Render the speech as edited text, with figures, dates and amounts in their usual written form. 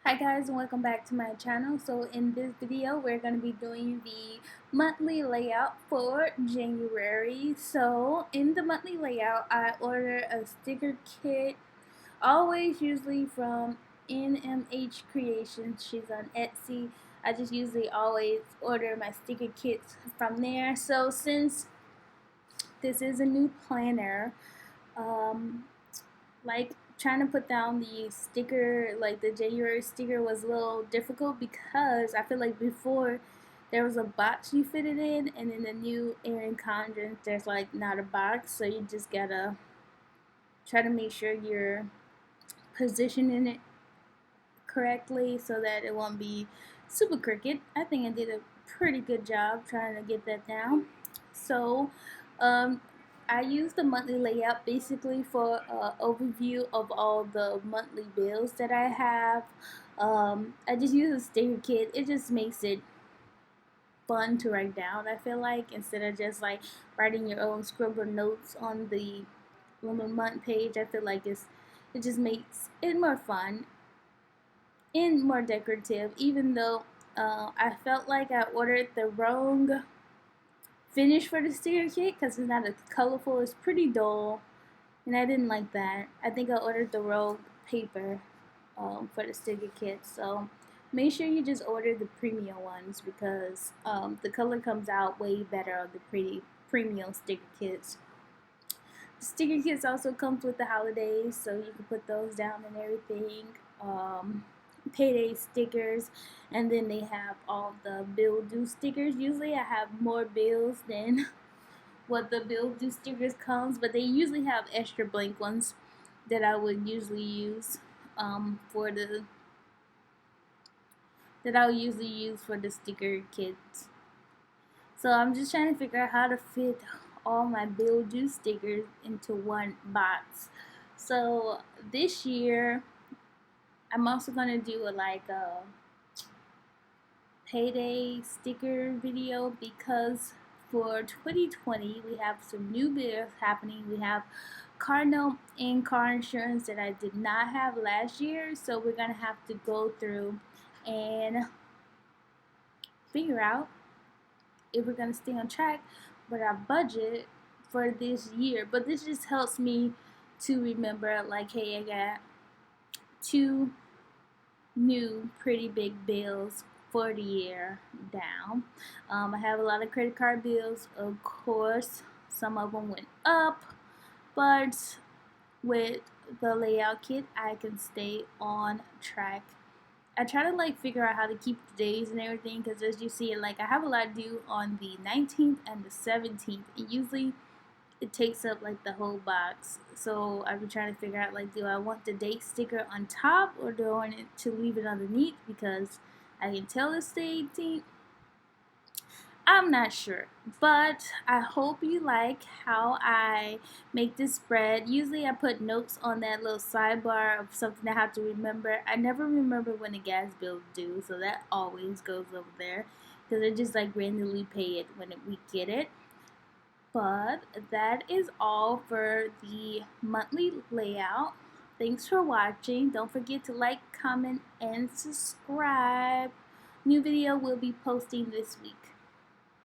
Hi guys, and welcome back to my channel. So in this video we're going to be doing the monthly layout for January. So in the monthly layout I order a sticker kit, always usually from NMH Creations. She's on Etsy. I just usually always order my sticker kits from there. So since this is a new planner, um, like trying to put down the sticker, like the January sticker, was a little difficult because I feel like before there was a box you fit it in, and in the new Erin Condren there's like not a box, so you just gotta try to make sure you're positioning it correctly so that it won't be super crooked. I think I did a pretty good job trying to get that down. So um, I use the monthly layout basically for an overview of all the monthly bills that I have. I just use a sticker kit. It just makes it fun to write down, I feel like, instead of just like writing your own scribble notes on the month page. I feel like it just makes it more fun and more decorative, even though I felt like I ordered the wrong finish for the sticker kit because it's not as colorful. It's pretty dull, and I didn't like that. I think I ordered the wrong paper for the sticker kit. So make sure you just order the premium ones because the color comes out way better on the pretty premium sticker kits. The sticker kits also comes with the holidays, so you can put those down and everything. Payday stickers, and then they have all the bill due stickers. Usually I have more bills than what the bill due stickers comes, but they usually have extra blank ones that I would usually use for the that I would usually use for the sticker kits. So I'm just trying to figure out how to fit all my bill due stickers into one box. So this year I'm also gonna do a payday sticker video because for 2020 we have some new bills happening. We have car note and car insurance that I did not have last year, so we're gonna have to go through and figure out if we're gonna stay on track with our budget for this year. But this just helps me to remember, like, hey, I got two new pretty big bills for the year down. I have a lot of credit card bills, of course. Some of them went up, but with the layout kit, I can stay on track. I try to like figure out how to keep the days and everything because, as you see, like, I have a lot due on the 19th and the 17th. And usually it takes up like the whole box. So I've been trying to figure out, like, do I want the date sticker on top or do I want it to leave it underneath because I can tell it's the 18th. I'm not sure, but I hope you like how I make this spread. Usually I put notes on that little sidebar of something I have to remember. I never remember when the gas bill is due, so that always goes over there because I just like randomly pay it when we get it. But that is all for the monthly layout. Thanks for watching. Don't forget to like, comment, and subscribe. New video will be posting this week.